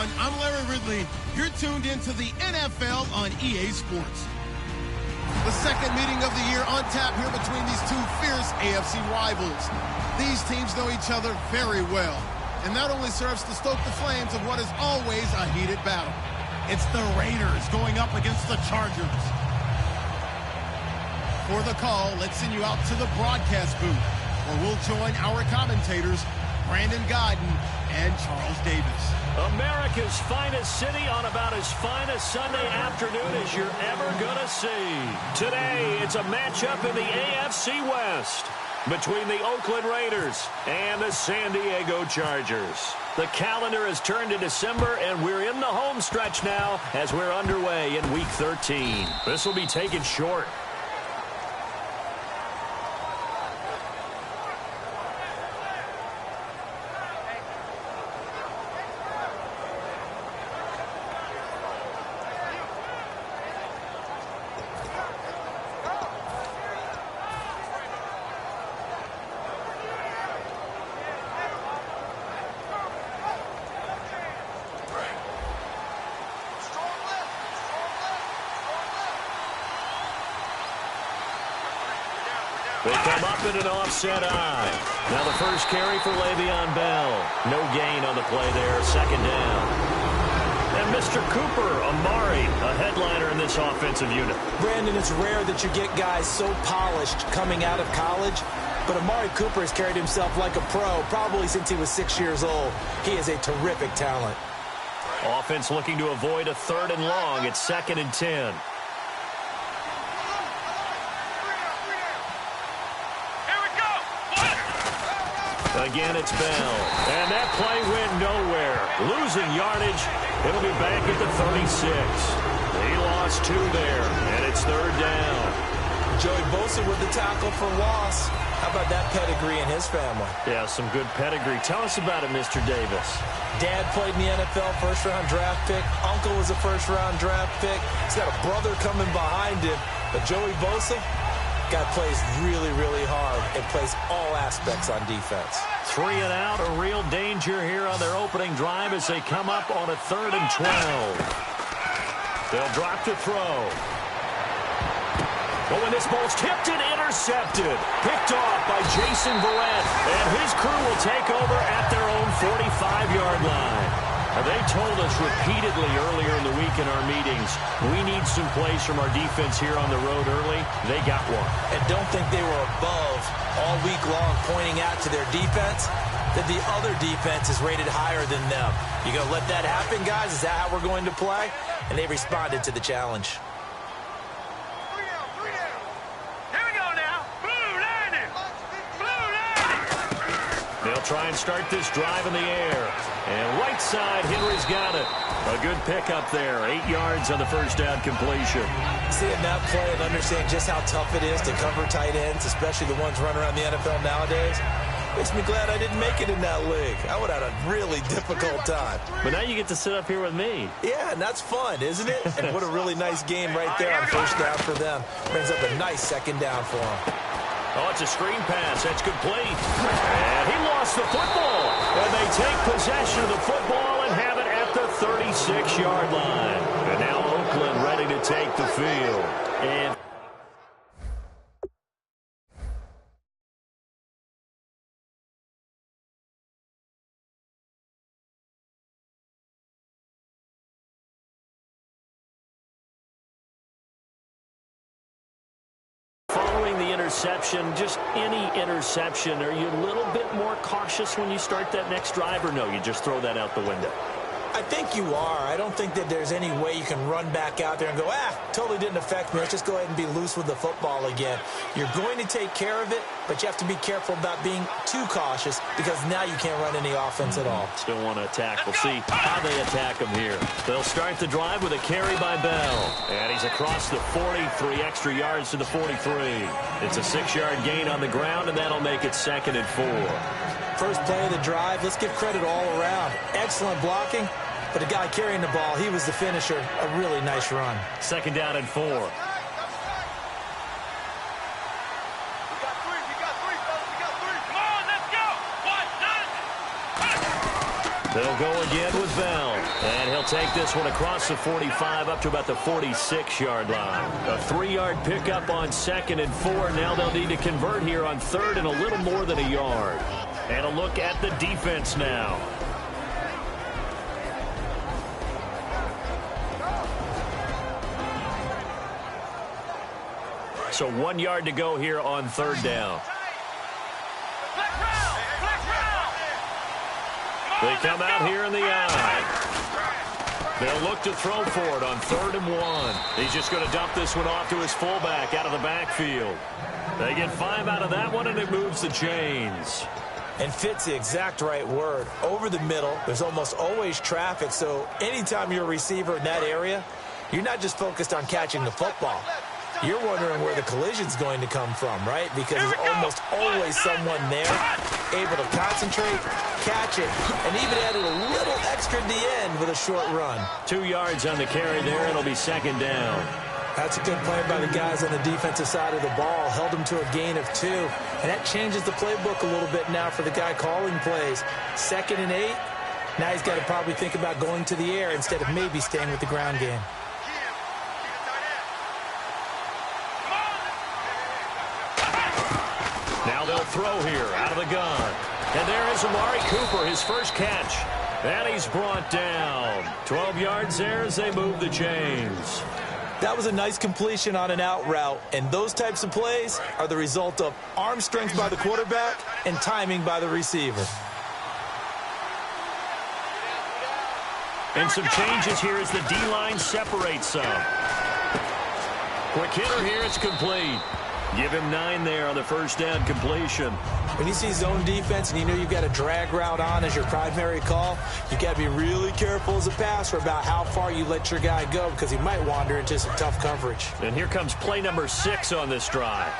everyone. I'm Larry Ridley. You're tuned into the NFL on EA Sports. The second meeting of the year on tap here between these two fierce AFC rivals. These teams know each other very well, and that only serves to stoke the flames of what is always a heated battle. It's the Raiders going up against the Chargers. For the call, let's send you out to the broadcast booth, where we'll join our commentators, Brandon Godden and Charles Davis. America's finest city on about as fine a Sunday afternoon as you're ever going to see. Today, it's a matchup in the AFC West between the Oakland Raiders and the San Diego Chargers. The calendar has turned to December, and we're in the home stretch now as we're underway in Week 13. This will be taken short. They come up in an offset eye. Now the first carry for Le'Veon Bell. No gain on the play there. Second down. And Mr. Cooper, Amari, a headliner in this offensive unit. Brandon, it's rare that you get guys so polished coming out of college, but Amari Cooper has carried himself like a pro probably since he was 6 years old. He is a terrific talent. Offense looking to avoid a 3rd and long. It's 2nd and 10. Again, it's Bell. And that play went nowhere. Losing yardage. It'll be back at the 36. He lost 2 there, and it's 3rd down. Joey Bosa with the tackle for loss. How about that pedigree in his family? Yeah, some good pedigree. Tell us about it, Mr. Davis. Dad played in the NFL, first-round draft pick. Uncle was a first-round draft pick. He's got a brother coming behind him. But Joey Bosa, guy plays really, really hard and plays all aspects on defense. 3 and out, a real danger here on their opening drive as they come up on a 3rd and 12. They'll drop to throw. But when this ball's tipped and intercepted, picked off by Jason Verrett, and his crew will take over at their own 45-yard line. Now, they told us repeatedly earlier in the week in our meetings, we need some plays from our defense here on the road early. They got one. And don't think they were above all week long pointing out to their defense that the other defense is rated higher than them. You going to let that happen, guys? Is that how we're going to play? And they responded to the challenge. They'll try and start this drive in the air. And right side, Henry's got it. A good pickup there. 8 yards on the first down completion. Seeing that play and understanding just how tough it is to cover tight ends, especially the ones running around the NFL nowadays, makes me glad I didn't make it in that league. I would have had a really difficult time. But now you get to sit up here with me. Yeah, and that's fun, isn't it? And what a really nice game right there on first down for them. Brings up a nice second down for them. Oh, it's a screen pass. That's complete. And he lost the football. And they take possession of the football and have it at the 36-yard line. And now Oakland ready to take the field. And following the interception, just any interception, are you a little bit more cautious when you start that next drive, or no, you just throw that out the window? I think you are. I don't think that there's any way you can run back out there and go, totally didn't affect me. Let's just go ahead and be loose with the football again. You're going to take care of it, but you have to be careful about being too cautious because now you can't run any offense at all. Still want to attack. We'll see how they attack them here. They'll start the drive with a carry by Bell. And he's across the 43 extra yards to the 43. It's a 6-yard gain on the ground, and that'll make it 2nd and 4. First play of the drive, let's give credit all around. Excellent blocking, but the guy carrying the ball, he was the finisher. A really nice run. 2nd down and 4. They'll go again with Bell. And he'll take this one across the 45 up to about the 46-yard line. A 3-yard pickup on 2nd and 4. Now they'll need to convert here on 3rd and a little more than a yard. And a look at the defense now. So 1 yard to go here on 3rd down. They come out here in the eye. They'll look to throw for it on 3rd and 1. He's just going to dump this one off to his fullback out of the backfield. They get 5 out of that one, and it moves the chains. And fits the exact right word. Over the middle, there's almost always traffic, so anytime you're a receiver in that area, you're not just focused on catching the football. You're wondering where the collision's going to come from, right? Because there's almost always someone there able to concentrate, catch it, and even added a little extra at the end with a short run. 2 yards on the carry there. It'll be 2nd down. That's a good play by the guys on the defensive side of the ball. Held them to a gain of 2. And that changes the playbook a little bit now for the guy calling plays. 2nd and 8. Now he's got to probably think about going to the air instead of maybe staying with the ground game. Now they'll throw here out of the gun. And there is Amari Cooper, his first catch. And he's brought down. 12 yards there as they move the chains. That was a nice completion on an out route, and those types of plays are the result of arm strength by the quarterback and timing by the receiver. And some changes here as the D-line separates some. Quick hitter here, it's complete. Give him 9 there on the first down completion. When you see zone defense and you know you've got a drag route on as your primary call, you got to be really careful as a passer about how far you let your guy go because he might wander into some tough coverage. And here comes play number 6 on this drive.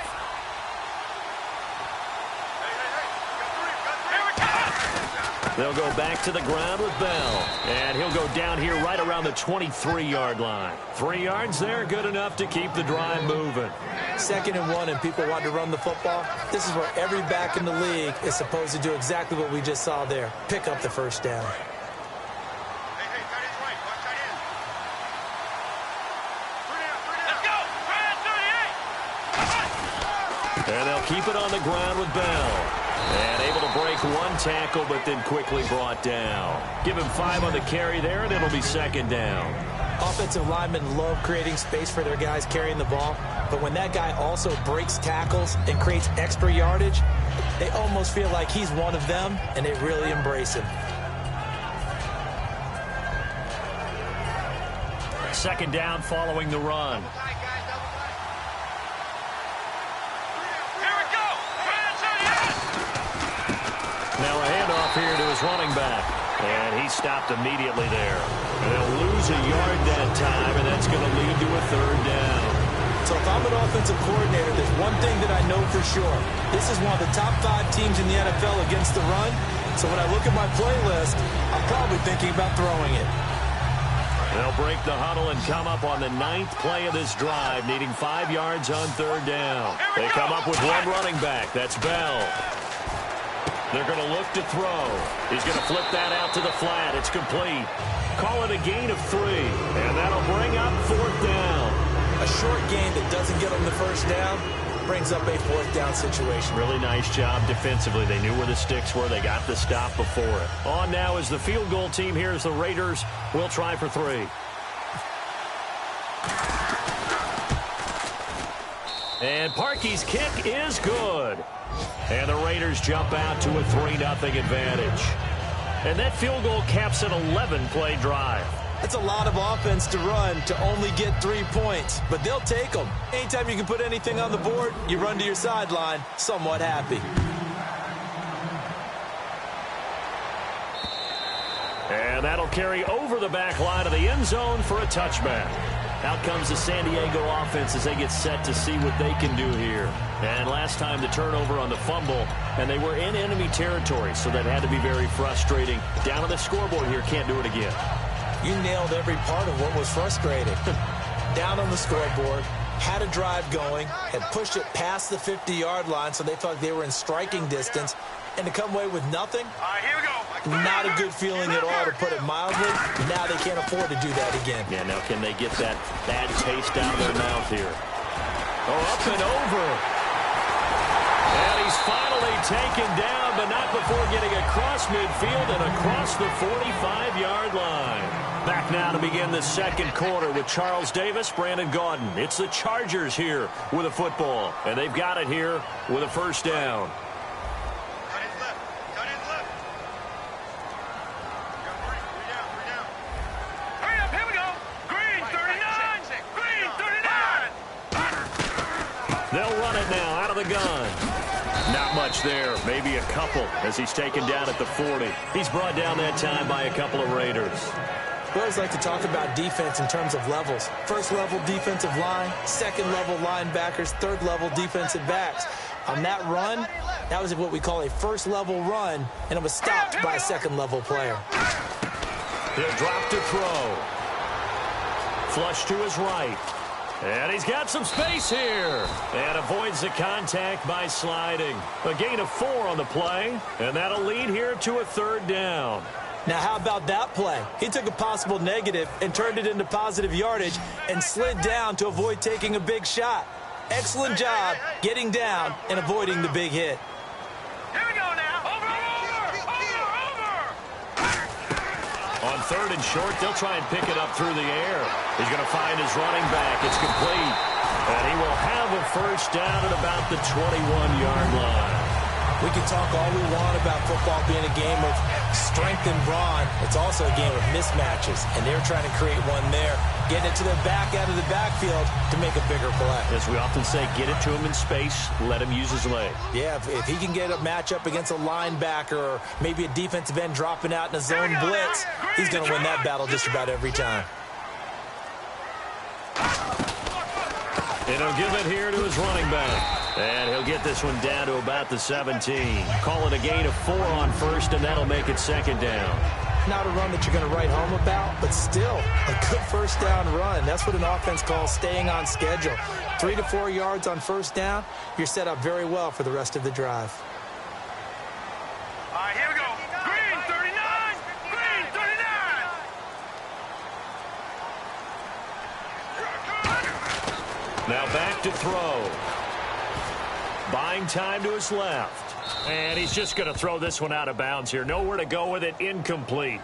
They'll go back to the ground with Bell. And he'll go down here right around the 23-yard line. 3 yards there, good enough to keep the drive moving. 2nd and 1 and people want to run the football. This is where every back in the league is supposed to do exactly what we just saw there. Pick up the first down. And they'll keep it on the ground with Bell. And able to break 1 tackle, but then quickly brought down. Give him 5 on the carry there, and it'll be 2nd down. Offensive linemen love creating space for their guys carrying the ball, but when that guy also breaks tackles and creates extra yardage, they almost feel like he's one of them, and they really embrace him. 2nd down following the run. Now a handoff here to his running back. And he stopped immediately there. And they'll lose a yard that time, and that's going to lead to a 3rd down. So if I'm an offensive coordinator, there's one thing that I know for sure. This is one of the top 5 teams in the NFL against the run. So when I look at my playlist, I'm probably thinking about throwing it. They'll break the huddle and come up on the 9th play of this drive, needing 5 yards on 3rd down. They come up with 1 running back. That's Bell. They're going to look to throw. He's going to flip that out to the flat. It's complete. Call it a gain of 3. And that'll bring up 4th down. A short gain that doesn't get them the first down brings up a 4th down situation. Really nice job defensively. They knew where the sticks were. They got the stop before it. On now is the field goal team. Here's the Raiders. We'll try for 3. And Parkey's kick is good. And the Raiders jump out to a 3-0 advantage. And that field goal caps an 11-play drive. That's a lot of offense to run to only get 3 points, but they'll take them. Anytime you can put anything on the board, you run to your sideline somewhat happy. And that'll carry over the back line of the end zone for a touchback. Out comes the San Diego offense as they get set to see what they can do here. And last time the turnover on the fumble, and they were in enemy territory, so that had to be very frustrating. Down on the scoreboard here, can't do it again. You nailed every part of what was frustrating. Down on the scoreboard, had a drive going, had pushed it past the 50-yard line, so they thought they were in striking distance, and to come away with nothing? All right, here we go. Not a good feeling at all, to put it mildly. Now they can't afford to do that again. Yeah, now can they get that bad taste out of their mouth here? Oh, up and over. And he's finally taken down, but not before getting across midfield and across the 45-yard line. Back now to begin the second quarter with Charles Davis, Brandon Gaudin. It's the Chargers here with a football, and they've got it here with a first down. They'll run it now out of the gun. Not much there, maybe a couple as he's taken down at the 40. He's brought down that time by a couple of Raiders. We always like to talk about defense in terms of levels. First level defensive line, second level linebackers, third level defensive backs. On that run, that was what we call a first level run, and it was stopped by a second level player. He'll drop to throw. Flush to his right. And he's got some space here. And avoids the contact by sliding. A gain of 4 on the play. And that'll lead here to a third down. Now, how about that play? He took a possible negative and turned it into positive yardage and slid down to avoid taking a big shot. Excellent job getting down and avoiding the big hit. Here we go now. Over. On third and short, they'll try and pick it up through the air. He's going to find his running back. It's complete. And he will have a first down at about the 21-yard line. We can talk all we want about football being a game of strength and brawn. It's also a game of mismatches, and they're trying to create one there. Getting it to the back out of the backfield to make a bigger play. As we often say, get it to him in space, let him use his leg. Yeah, if he can get a matchup against a linebacker or maybe a defensive end dropping out in a zone blitz, he's going to win that battle just about every time. And he'll give it here to his running back. And he'll get this one down to about the 17. Call it a gain of 4 on first, and that'll make it second down. Not a run that you're going to write home about, but still a good first down run. That's what an offense calls staying on schedule. 3 to 4 yards on first down, you're set up very well for the rest of the drive. All right, here we go. Green 39. Green 39. Now back to throw. Buying time to his left. And he's just going to throw this one out of bounds here. Nowhere to go with it. Incomplete.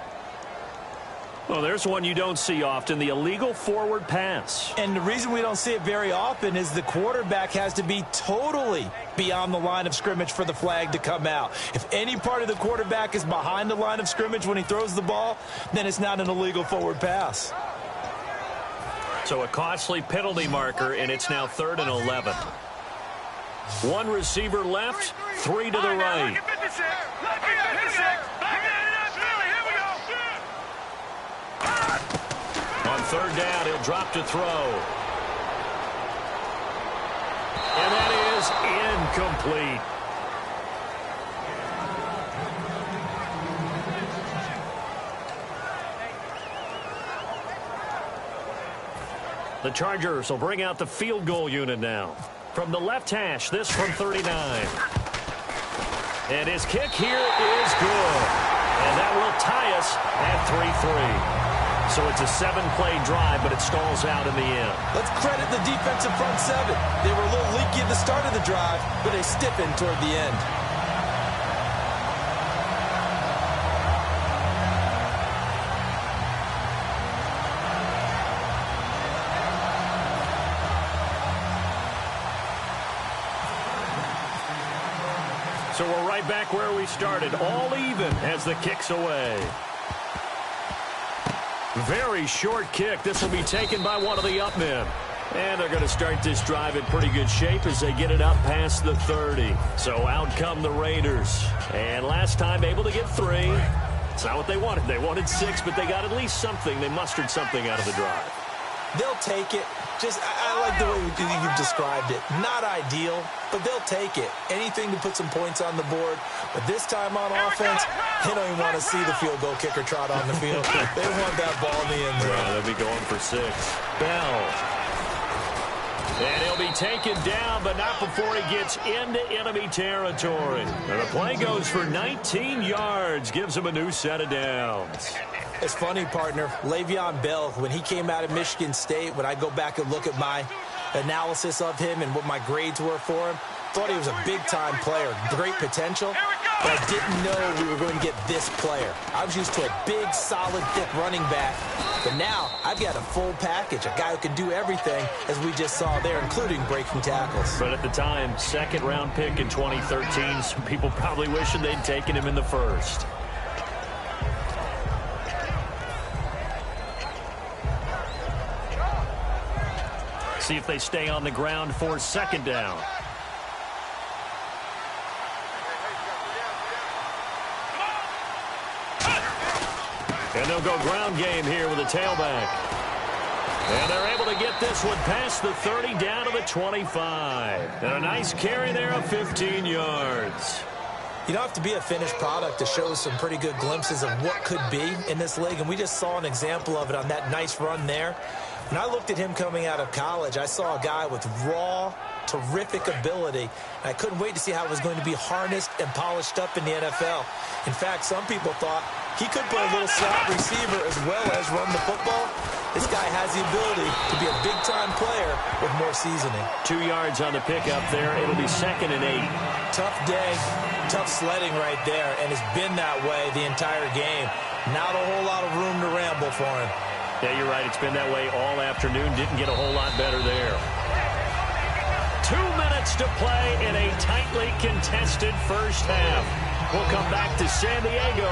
Well, there's one you don't see often, the illegal forward pass. And the reason we don't see it very often is the quarterback has to be totally beyond the line of scrimmage for the flag to come out. If any part of the quarterback is behind the line of scrimmage when he throws the ball, then it's not an illegal forward pass. So a costly penalty marker, and it's now 3rd and 11. One receiver left, 3 to the right. On 3rd down, he'll drop to throw. And that is incomplete. The Chargers will bring out the field goal unit now. From the left hash, this from 39. And his kick here is good. And that will tie us at 3-3. So it's a 7-play drive, but it stalls out in the end. Let's credit the defensive front 7. They were a little leaky at the start of the drive, but they stiffened toward the end. So we're right back where we started, all even as the kick's away. Very short kick. This will be taken by one of the up men. And they're going to start this drive in pretty good shape as they get it up past the 30. So out come the Raiders. And last time able to get 3. It's not what they wanted. They wanted 6, but they got at least something. They mustered something out of the drive. They'll take it. Just, I like the way you've described it. Not ideal, but they'll take it. Anything to put some points on the board. But this time on offense, they don't even want to see the field goal kicker trot on the field. They want that ball in the end zone. They'll be going for 6. Bell. And he'll be taken down, but not before he gets into enemy territory. And the play goes for 19 yards, gives him a new set of downs. It's funny, partner. Le'Veon Bell, when he came out of Michigan State, when I go back and look at my analysis of him and what my grades were for him, thought he was a big-time player, great potential, but I didn't know we were going to get this player. I was used to a big, solid, thick running back, but now I've got a full package, a guy who can do everything, as we just saw there, including breaking tackles. But at the time, second-round pick in 2013, some people probably wishing they'd taken him in the first. See if they stay on the ground for second down. And they'll go ground game here with a tailback. And they're able to get this one past the 30 down to the 25. And a nice carry there of 15 yards. You don't have to be a finished product to show some pretty good glimpses of what could be in this league, and we just saw an example of it on that nice run there. When I looked at him coming out of college, I saw a guy with raw, terrific ability. I couldn't wait to see how it was going to be harnessed and polished up in the NFL. In fact, some people thought he could play a little slot receiver as well as run the football. This guy has the ability to be a big-time player with more seasoning. 2 yards on the pickup there. It'll be 2nd and 8. Tough day, tough sledding right there, and it's been that way the entire game. Not a whole lot of room to ramble for him. Yeah, you're right. It's been that way all afternoon. Didn't get a whole lot better there. 2 minutes to play in a tightly contested first half. We'll come back to San Diego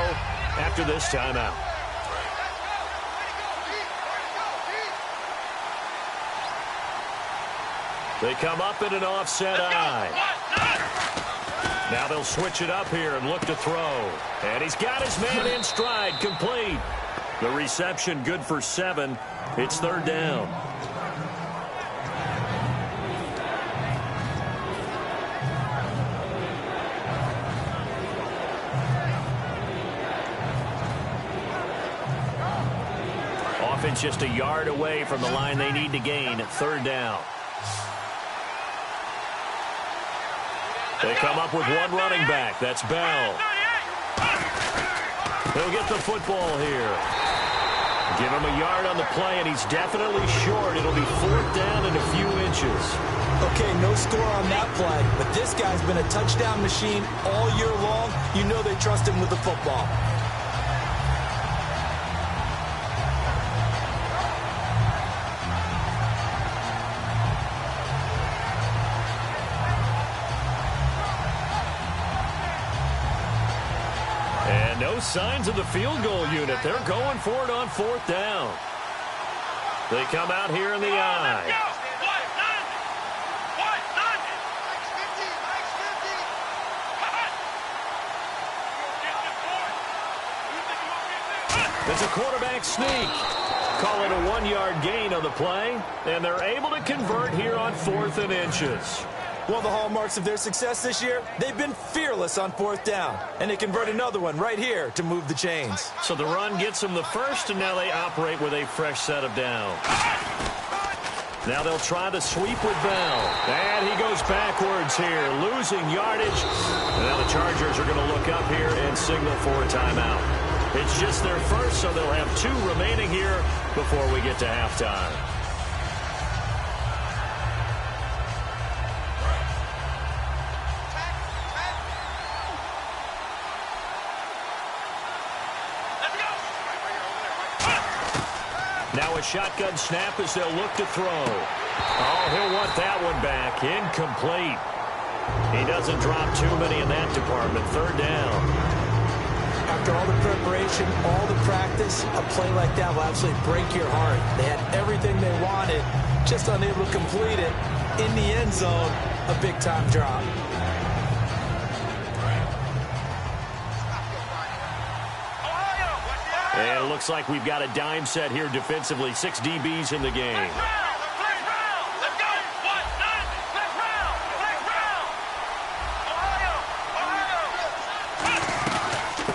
after this timeout. They come up in an offset eye. Now they'll switch it up here and look to throw. And he's got his man in stride, complete. The reception good for 7. It's 3rd down. Offense just a yard away from the line they need to gain at 3rd down. They come up with one running back. That's Bell. He'll get the football here. Give him a yard on the play, and he's definitely short. It'll be 4th down and a few inches. Okay, no score on that play, but this guy's been a touchdown machine all year long. You know they trust him with the football. No signs of the field goal unit. They're going for it on 4th down. They come out here in the eye. It's a quarterback sneak. Call it a 1-yard gain on the play, and they're able to convert here on 4th and inches. One of the hallmarks of their success this year, they've been fearless on 4th down. And they convert another one right here to move the chains. So the run gets them the first, and now they operate with a fresh set of downs. Now they'll try the sweep with Bell. And he goes backwards here, losing yardage. And now the Chargers are going to look up here and signal for a timeout. It's just their first, so they'll have 2 remaining here before we get to halftime. Now a shotgun snap as they'll look to throw. Oh, he'll want that one back. Incomplete. He doesn't drop too many in that department. 3rd down. After all the preparation, all the practice, a play like that will absolutely break your heart. They had everything they wanted, just unable to complete it. In the end zone, a big-time drop. And it looks like we've got a dime set here defensively. 6 DBs in the game.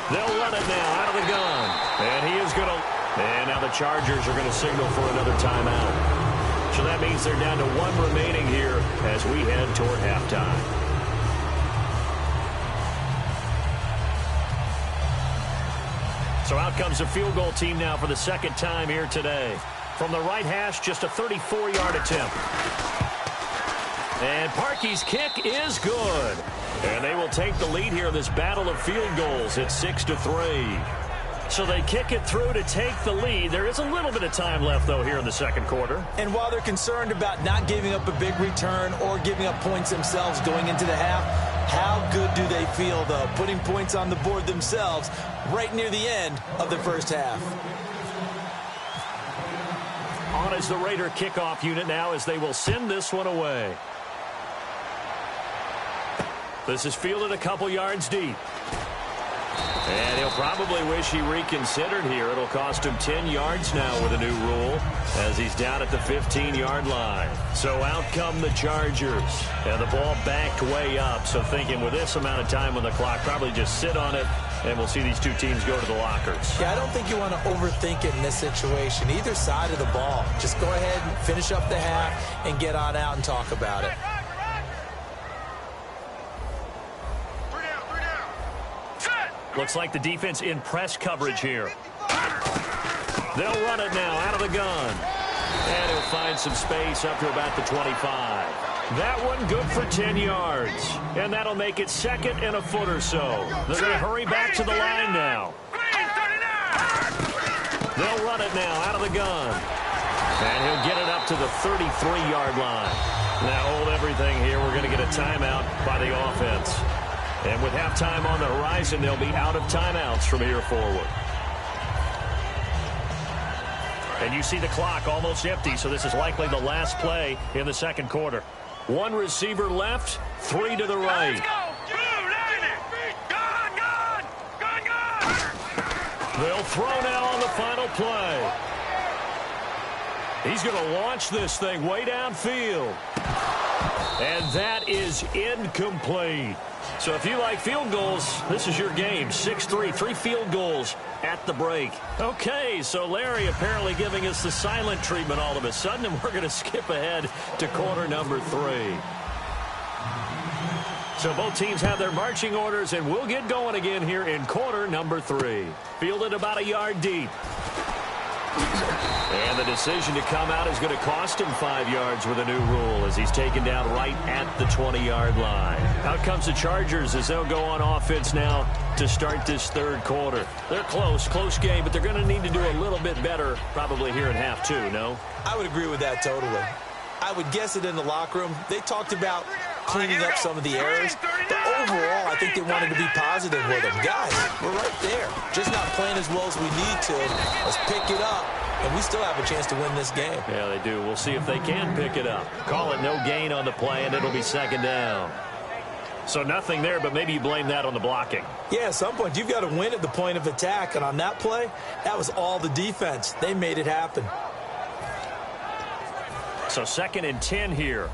They'll run it now out of the gun. And he is going to... And now the Chargers are going to signal for another timeout. So that means they're down to 1 remaining here as we head toward halftime. So out comes the field goal team now for the second time here today. From the right hash, just a 34-yard attempt. And Parkey's kick is good. And they will take the lead here in this battle of field goals at 6-3. So they kick it through to take the lead. There is a little bit of time left, though, here in the second quarter. And while they're concerned about not giving up a big return or giving up points themselves going into the half, how good do they feel, though, putting points on the board themselves right near the end of the first half? On is the Raider kickoff unit now as they will send this one away. This is fielded a couple yards deep. And he'll probably wish he reconsidered here. It'll cost him 10 yards now with a new rule as he's down at the 15-yard line. So out come the Chargers. And the ball backed way up. So thinking with this amount of time on the clock, probably just sit on it, and we'll see these two teams go to the lockers. Yeah, I don't think you want to overthink it in this situation. Either side of the ball. Just go ahead and finish up the half and get on out and talk about it. Looks like the defense in press coverage here. They'll run it now out of the gun. And he'll find some space up to about the 25. That one good for 10 yards. And that'll make it second and a foot or so. They're going to hurry back to the line now. They'll run it now out of the gun. And he'll get it up to the 33-yard line. Now hold everything here. We're going to get a timeout by the offense. And with halftime on the horizon, they'll be out of timeouts from here forward. And you see the clock almost empty, so this is likely the last play in the second quarter. One receiver left, 3 to the right. They'll throw now on the final play. He's going to launch this thing way downfield. And that is incomplete. So if you like field goals, this is your game. 6-3, 3 field goals at the break. Okay, so Larry apparently giving us the silent treatment all of a sudden, and we're going to skip ahead to quarter number 3. So both teams have their marching orders, and we'll get going again here in quarter number 3. Fielded about a yard deep. And the decision to come out is going to cost him 5 yards with a new rule as he's taken down right at the 20-yard line. Out comes the Chargers as they'll go on offense now to start this third quarter. They're close game, but they're going to need to do a little bit better probably here in half 2, no? I would agree with that totally. I would guess it in the locker room. They talked about cleaning up some of the errors, but overall, I think they wanted to be positive with them. Guys, we're right there. Just not playing as well as we need to. Let's pick it up, and we still have a chance to win this game. Yeah, they do. We'll see if they can pick it up. Call it no gain on the play, and it'll be second down. So nothing there, but maybe you blame that on the blocking. Yeah, at some point, you've got to win at the point of attack, and on that play, that was all the defense. They made it happen. So 2nd and 10 here.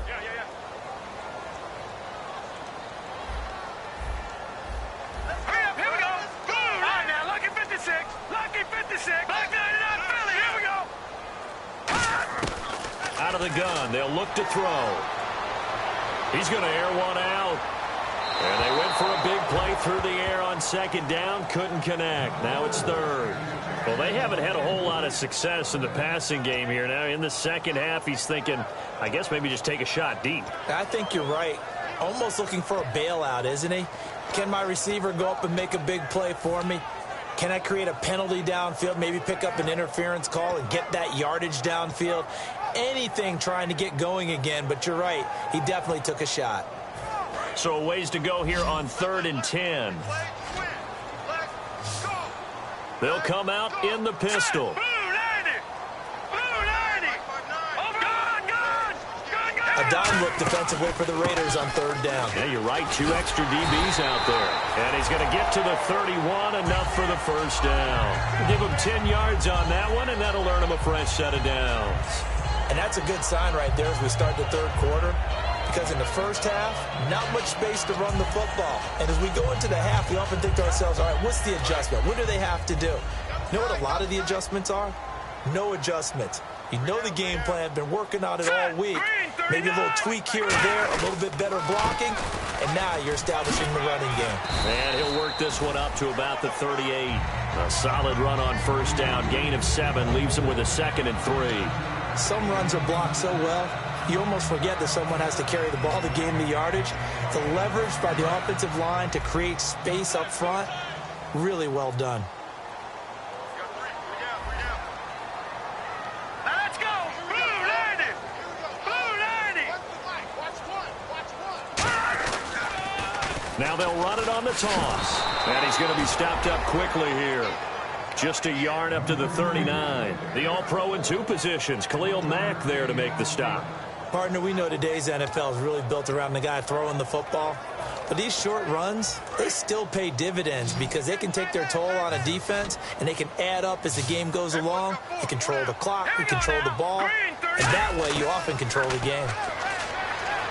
Hurry up, here we go. All right, now, lucky 56. Lucky 56. Lucky 99, Philly, here we go. Out of the gun, they'll look to throw. He's going to air one out. And they went for a big play through the air on second down. Couldn't connect. Now it's third. Well, they haven't had a whole lot of success in the passing game here. Now in the second half, he's thinking, I guess maybe just take a shot deep. I think you're right. Almost looking for a bailout, isn't he? Can my receiver go up and make a big play for me? Can I create a penalty downfield, maybe pick up an interference call and get that yardage downfield? Anything trying to get going again, but you're right. He definitely took a shot. So a ways to go here on 3rd and 10. They'll come out in the pistol. A dime look defensively for the Raiders on 3rd down. Yeah, you're right. 2 extra DBs out there. And he's going to get to the 31, enough for the first down. Give him 10 yards on that one, and that'll earn him a fresh set of downs. And that's a good sign right there as we start the third quarter. Because in the first half, not much space to run the football. And as we go into the half, we often think to ourselves, all right, what's the adjustment? What do they have to do? You know what a lot of the adjustments are? No adjustments. You know the game plan, been working on it all week. Maybe a little tweak here or there, a little bit better blocking, and now you're establishing the running game. And he'll work this one up to about the 38. A solid run on first down, gain of 7, leaves him with a 2nd and 3. Some runs are blocked so well, you almost forget that someone has to carry the ball to gain the yardage. The leverage by the offensive line to create space up front, really well done. Let's go. Blue 90. Blue 90. Now they'll run it on the toss. And he's going to be stopped up quickly here. Just a yard up to the 39. The All-Pro in 2 positions. Khalil Mack there to make the stop. Partner, we know today's NFL is really built around the guy throwing the football. But these short runs, they still pay dividends because they can take their toll on a defense, and they can add up as the game goes along. They control the clock, they control the ball, and that way you often control the game.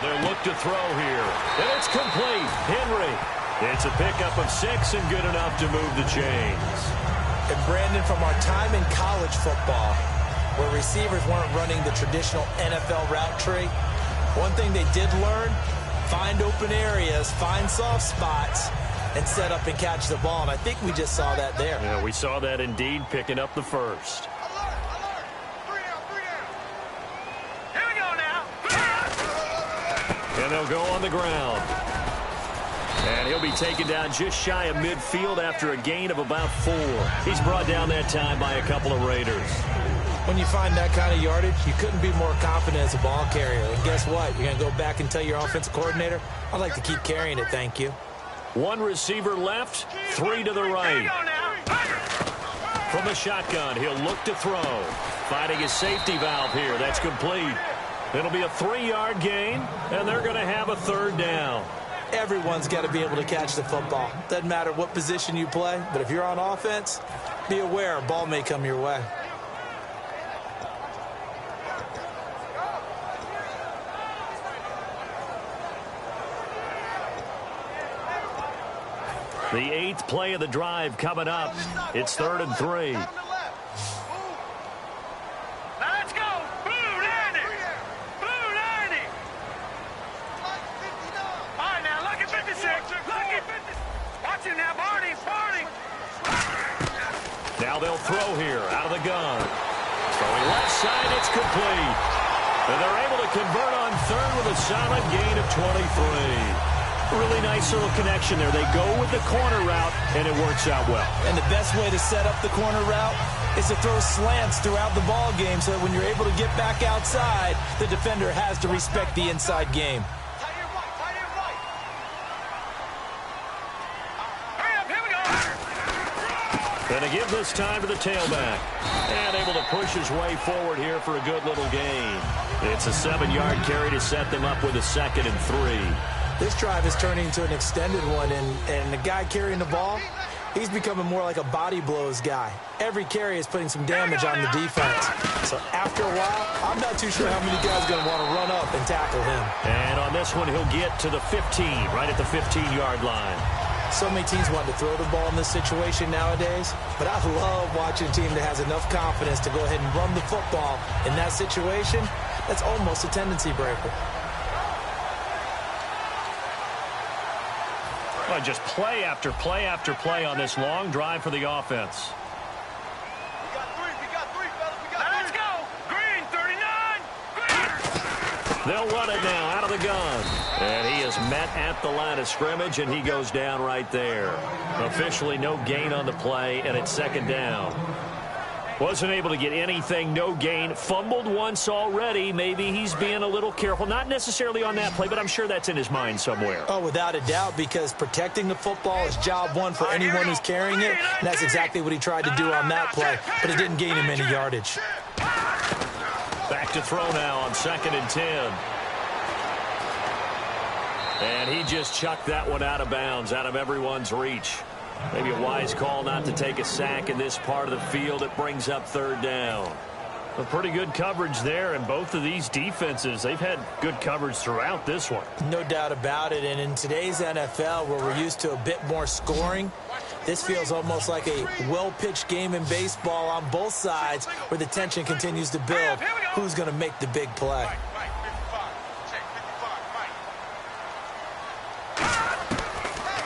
They'll look to throw here. And it's complete. Henry. It's a pickup of 6 and good enough to move the chains. And Brandon, from our time in college football, where receivers weren't running the traditional NFL route tree, one thing they did learn, find open areas, find soft spots, and set up and catch the ball. And I think we just saw that there. Yeah, we saw that indeed, picking up the first. Here we go now. And they'll go on the ground. And he'll be taken down just shy of midfield after a gain of about 4. He's brought down that time by a couple of Raiders. When you find that kind of yardage, you couldn't be more confident as a ball carrier. And guess what? You're going to go back and tell your offensive coordinator, I'd like to keep carrying it, thank you. 1 receiver left, 3 to the right. From the shotgun, he'll look to throw. Finding his safety valve here. That's complete. It'll be a 3-yard gain, and they're going to have a 3rd down. Everyone's got to be able to catch the football. Doesn't matter what position you play, but if you're on offense, be aware a ball may come your way. The 8th play of the drive coming up. It's 3rd and 3. Let's go. Blue 90. Blue 90. All right, now, lucky 56. Lucky 56. Watch him now, Barney. Barney. Now they'll throw here out of the gun. Throwing left side, it's complete. And they're able to convert on 3rd with a solid gain of 23. Really nice little connection there. They go with the corner route, and it works out well. And the best way to set up the corner route is to throw slants throughout the ball game so that when you're able to get back outside, the defender has to respect the inside game. Hurry up, here we go. Going to give this time to the tailback. And able to push his way forward here for a good little gain. It's a 7-yard carry to set them up with a 2nd and 3. This drive is turning into an extended one, and the guy carrying the ball, he's becoming more like a body blows guy. Every carry is putting some damage on the defense. So after a while, I'm not too sure how many guys are going to want to run up and tackle him. And on this one, he'll get to the 15, right at the 15-yard line. So many teams want to throw the ball in this situation nowadays, but I love watching a team that has enough confidence to go ahead and run the football in that situation. That's almost a tendency breaker. Well, just play after play after play on this long drive for the offense. Let's go. Green 39. Green. They'll run it now out of the gun. And he is met at the line of scrimmage, and he goes down right there. Officially no gain on the play, and it's 2nd down. Wasn't able to get anything, no gain. Fumbled once already. Maybe he's being a little careful. Not necessarily on that play, but I'm sure that's in his mind somewhere. Oh, without a doubt, because protecting the football is job 1 for anyone who's carrying it, and that's exactly what he tried to do on that play, but it didn't gain him any yardage. Back to throw now on 2nd and 10. And he just chucked that one out of bounds, out of everyone's reach. Maybe a wise call not to take a sack in this part of the field. It brings up 3rd down. A pretty good coverage there, and both of these defenses, they've had good coverage throughout this one. No doubt about it, and in today's NFL, where we're used to a bit more scoring, This feels almost like a well-pitched game in baseball on both sides where the tension continues to build. Who's going to make the big play?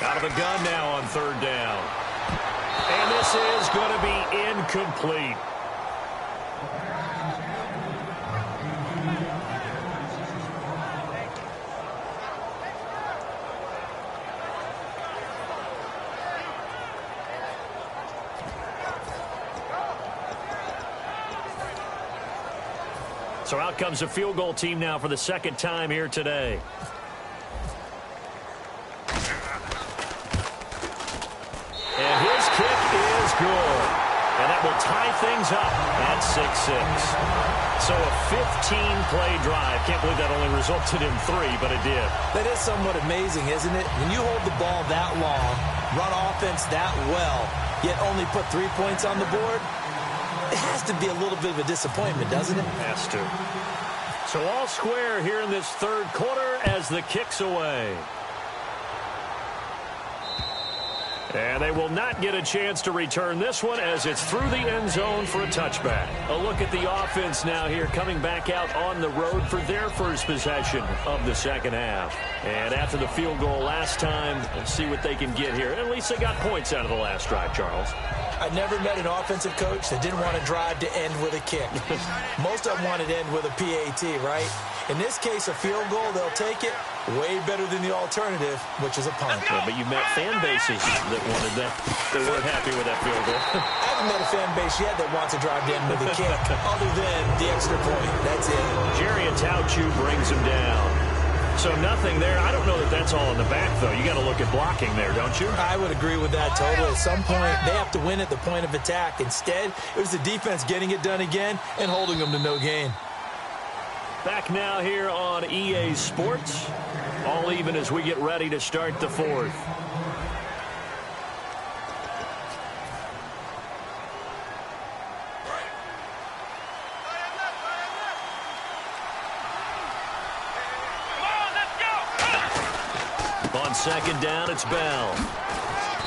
Out of the gun now on third down. And this is going to be incomplete. So out comes the field goal team now for the second time here today. And his kick is good. And that will tie things up at 6-6. So a 15-play drive. Can't believe that only resulted in 3, but it did. That is somewhat amazing, isn't it? When you hold the ball that long, run offense that well, yet only put 3 points on the board, it has to be a little bit of a disappointment, doesn't it? Has to. So all square here in this third quarter as the kick's away. And they will not get a chance to return this one as it's through the end zone for a touchback. A look at the offense now here coming back out on the road for their first possession of the second half. And after the field goal last time, let's see what they can get here. At least they got points out of the last drive, Charles. I've never met an offensive coach that didn't want to drive to end with a kick. Most of them wanted to end with a PAT, right? In this case, a field goal, they'll take it. Way better than the alternative, which is a punt. Yeah, but you met fan bases that wanted that. They weren't happy with that field goal. I haven't met a fan base yet that wants to drive to end with a kick, other than the extra point. That's it. Jerry Atauchu brings him down. So nothing there. I don't know that that's all in the back, though. You got to look at blocking there, don't you? I would agree with that totally. At some point, they have to win at the point of attack. Instead, it was the defense getting it done again and holding them to no gain. Back now here on EA Sports. All even as we get ready to start the fourth. On second down, it's Bell.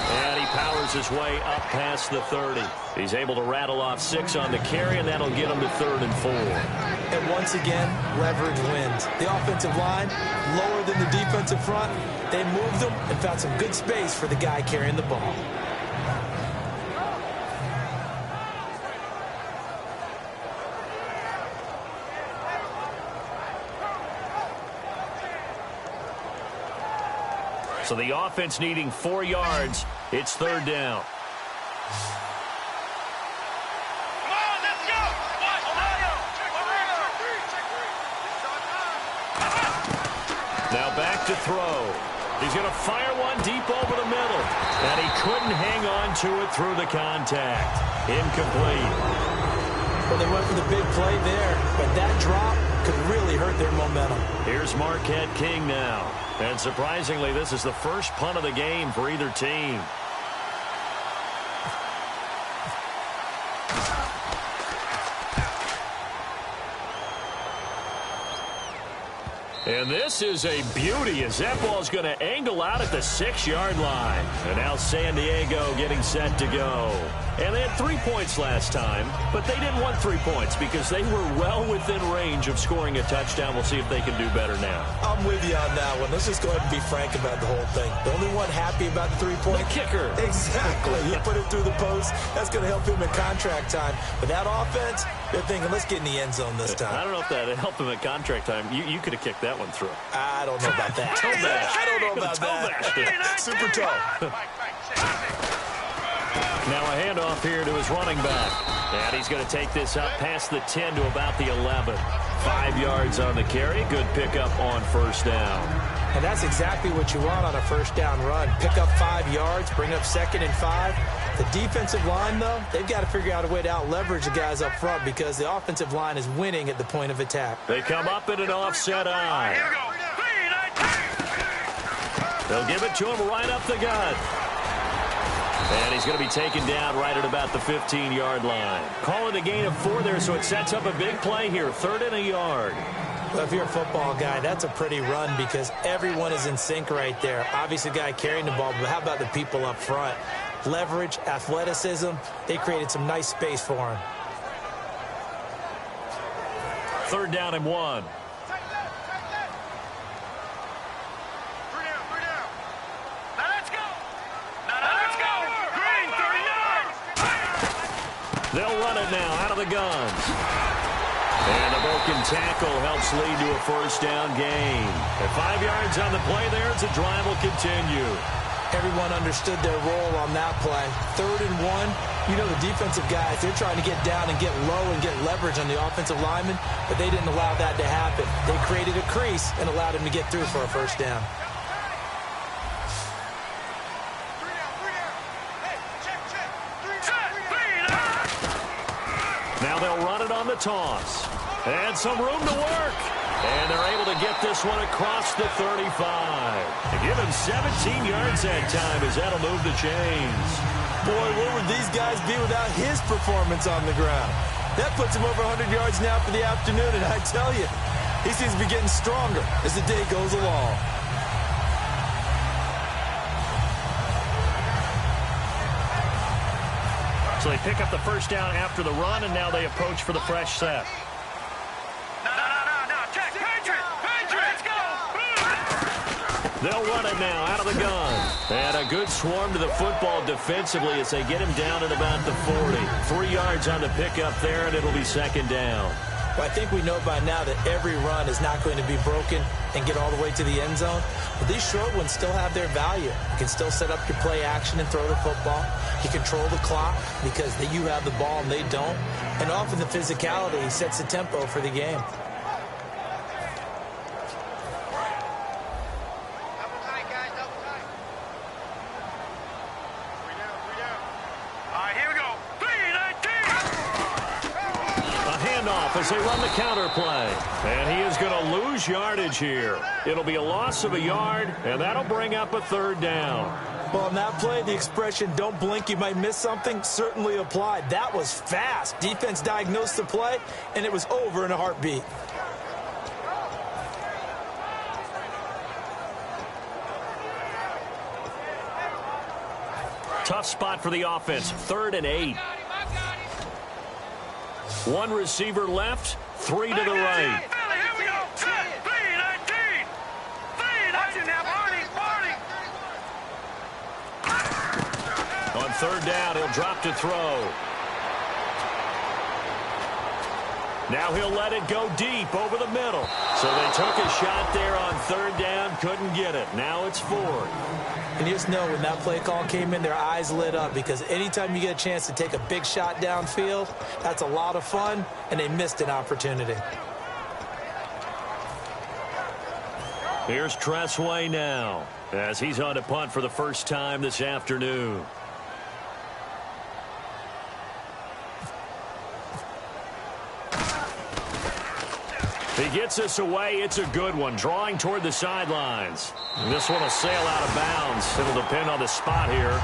And he powers his way up past the 30. He's able to rattle off 6 on the carry, and that'll get him to 3rd and 4. And once again, leverage wins. The offensive line, lower than the defensive front. They moved them and found some good space for the guy carrying the ball. So the offense needing 4 yards. It's 3rd down. Now back to throw. He's going to fire one deep over the middle. And he couldn't hang on to it through the contact. Incomplete. Well, they went for the big play there, but that drop could really hurt their momentum. Here's Marquette King now. And surprisingly, this is the first punt of the game for either team. And this is a beauty as that ball's going to angle out at the 6-yard line. And now San Diego getting set to go. And they had 3 points last time, but they didn't want 3 points because they were well within range of scoring a touchdown. We'll see if they can do better now. I'm with you on that one. Let's just go ahead and be frank about the whole thing. The only one happy about the 3-point? The kicker. Exactly. You put it through the post. That's going to help him in contract time. But that offense, they're thinking, let's get in the end zone this time. I don't know if that helped him at contract time. You could have kicked that one through. I don't know about that. Toe bash. I don't know about that. Super toe. Now a handoff here to his running back. And he's going to take this up past the 10 to about the 11. 5 yards on the carry. Good pickup on first down. And that's exactly what you want on a first down run. Pick up 5 yards, bring up 2nd and 5. The defensive line, though, they've got to figure out a way to out-leverage the guys up front because the offensive line is winning at the point of attack. They come up in an offset eye. They'll give it to him right up the gut. And he's going to be taken down right at about the 15-yard line. Call it a gain of 4 there, so it sets up a big play here. 3rd and a yard. Well, if you're a football guy, that's a pretty run because everyone is in sync right there. Obviously, the guy carrying the ball, but how about the people up front? leverage, athleticism. They created some nice space for him. 3rd down and 1. They'll run it now out of the guns. And a broken tackle helps lead to a 1st down gain. At 5 yards on the play there, the drive will continue. Everyone understood their role on that play. 3rd and 1. You know the defensive guys, they're trying to get down and get low and get leverage on the offensive lineman, but they didn't allow that to happen. They created a crease and allowed him to get through for a 1st down. Now they'll run it on the toss. And some room to work. And they're able to get this one across the 35. They give him 17 yards that time as that'll move the chains. Boy, where would these guys be without his performance on the ground? That puts him over 100 yards now for the afternoon, and I tell you, he seems to be getting stronger as the day goes along. So they pick up the 1st down after the run, and now they approach for the fresh set. They'll run it now out of the gun. And a good swarm to the football defensively as they get him down at about the 40. 3 yards on the pickup there, and it'll be 2nd down. Well, I think we know by now that every run is not going to be broken and get all the way to the end zone. But these short ones still have their value. You can still set up your play action and throw the football. You control the clock because you have the ball and they don't. And often the physicality sets the tempo for the game. As they run the counter play. And he is going to lose yardage here. It'll be a loss of a yard, and that'll bring up a 3rd down. Well, on that play, the expression, don't blink, you might miss something, certainly applied. That was fast. Defense diagnosed the play, and it was over in a heartbeat. Tough spot for the offense. 3rd and 8. 1 receiver left, 3 to the right. Here we go. 3-19. Watch it now, Barney. On 3rd down, he'll drop to throw. Now he'll let it go deep over the middle. So they took a shot there on 3rd down, couldn't get it. Now it's 4th. And you just know when that play call came in, their eyes lit up because anytime you get a chance to take a big shot downfield, that's a lot of fun, and they missed an opportunity. Here's Tressway now as he's on to punt for the 1st time this afternoon. He gets this away. It's a good one. Drawing toward the sidelines. This one will sail out of bounds. It'll depend on the spot here.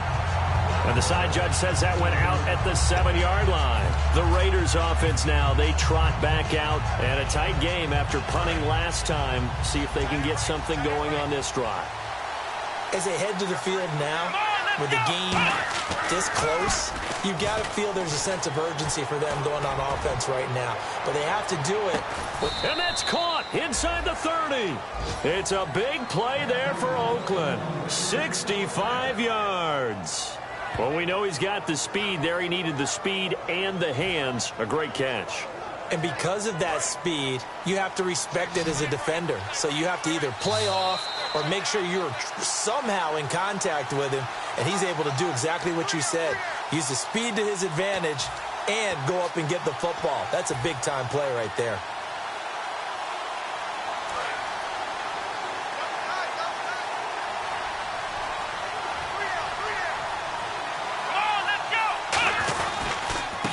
And the side judge says that went out at the 7-yard line. The Raiders offense now, they trot back out. And a tight game after punting last time. See if they can get something going on this drive. As they head to the field now, with the game this close, you've got to feel there's a sense of urgency for them going on offense right now. But they have to do it. And that's caught inside the 30. It's a big play there for Oakland. 65 yards. Well, we know he's got the speed there. He needed the speed and the hands. A great catch. And because of that speed, you have to respect it as a defender. So you have to either play off or make sure you're somehow in contact with him. And he's able to do exactly what you said. Use the speed to his advantage and go up and get the football. That's a big-time play right there.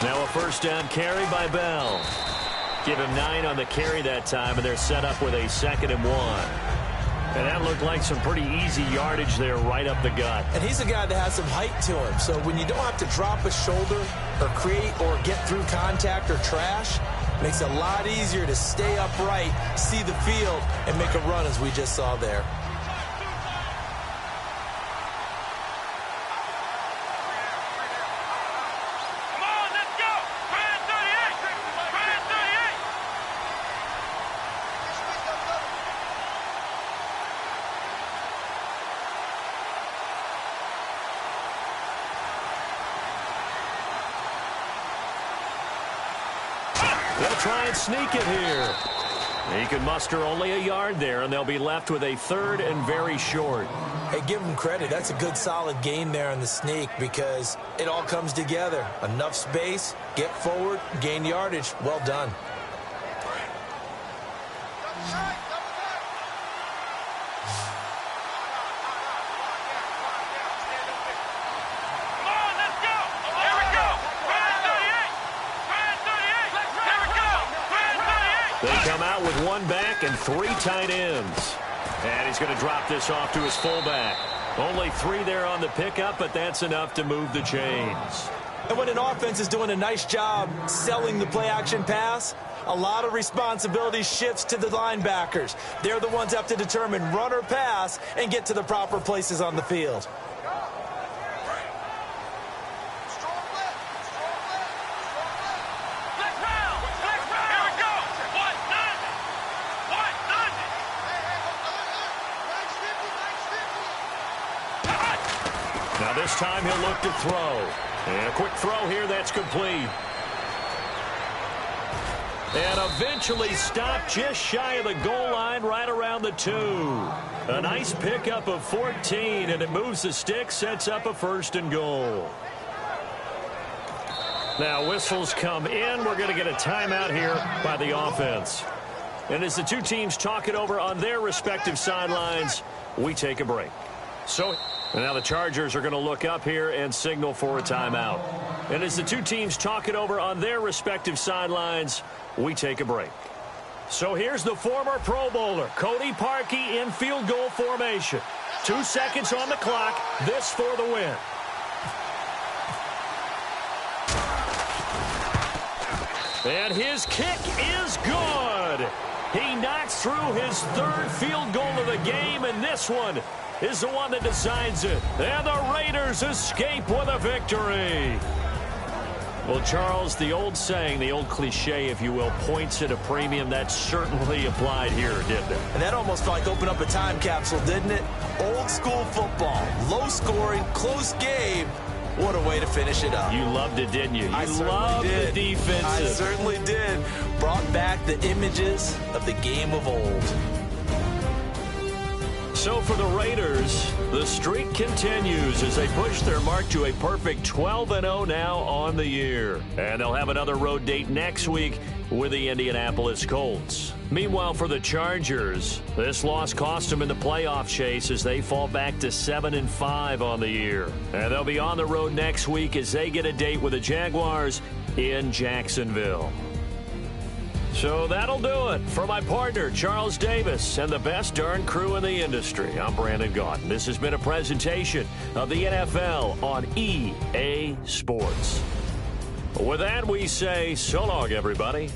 Now a 1st down carry by Bell. Give him 9 on the carry that time, and they're set up with a 2nd and 1. And that looked like some pretty easy yardage there right up the gut. And he's a guy that has some height to him. So when you don't have to drop a shoulder or create or get through contact or trash, it makes it a lot easier to stay upright, see the field, and make a run as we just saw there. They'll try and sneak it here. He can muster only a yard there, and they'll be left with a 3rd and very short. Hey, give him credit. That's a good, solid gain there on the sneak because it all comes together. Enough space, get forward, gain yardage. Well done. They come out with 1 back and 3 tight ends. And he's going to drop this off to his fullback. Only 3 there on the pickup, but that's enough to move the chains. And when an offense is doing a nice job selling the play-action pass, a lot of responsibility shifts to the linebackers. They're the ones that have to determine run or pass and get to the proper places on the field. Now this time he'll look to throw. And a quick throw here that's complete. And eventually stopped just shy of the goal line right around the 2. A nice pickup of 14, and it moves the stick, sets up a 1st and goal. Now whistles come in. We're going to get a timeout here by the offense. And as the 2 teams talk it over on their respective sidelines, we take a break. So now the Chargers are going to look up here and signal for a timeout. And as the 2 teams talk it over on their respective sidelines, we take a break. So here's the former Pro Bowler, Cody Parkey, in field goal formation. 2 seconds on the clock. This for the win. And his kick is good. He knocks through his 3rd field goal of the game, and this one is the one that decides it. And the Raiders escape with a victory. Well, Charles, the old saying, the old cliche, if you will, points at a premium, that certainly applied here, didn't it? And that almost felt like opened up a time capsule, didn't it? Old school football, low scoring, close game. What a way to finish it up. You loved it, didn't you? You loved the defensive. I certainly did. Brought back the images of the game of old. So for the Raiders, the streak continues as they push their mark to a perfect 12-0 now on the year. And they'll have another road date next week with the Indianapolis Colts. Meanwhile, for the Chargers, this loss cost them in the playoff chase as they fall back to 7-5 on the year. And they'll be on the road next week as they get a date with the Jaguars in Jacksonville. So that'll do it. For my partner, Charles Davis, and the best darn crew in the industry, I'm Brandon Gaudin. This has been a presentation of the NFL on EA Sports. With that, we say so long, everybody.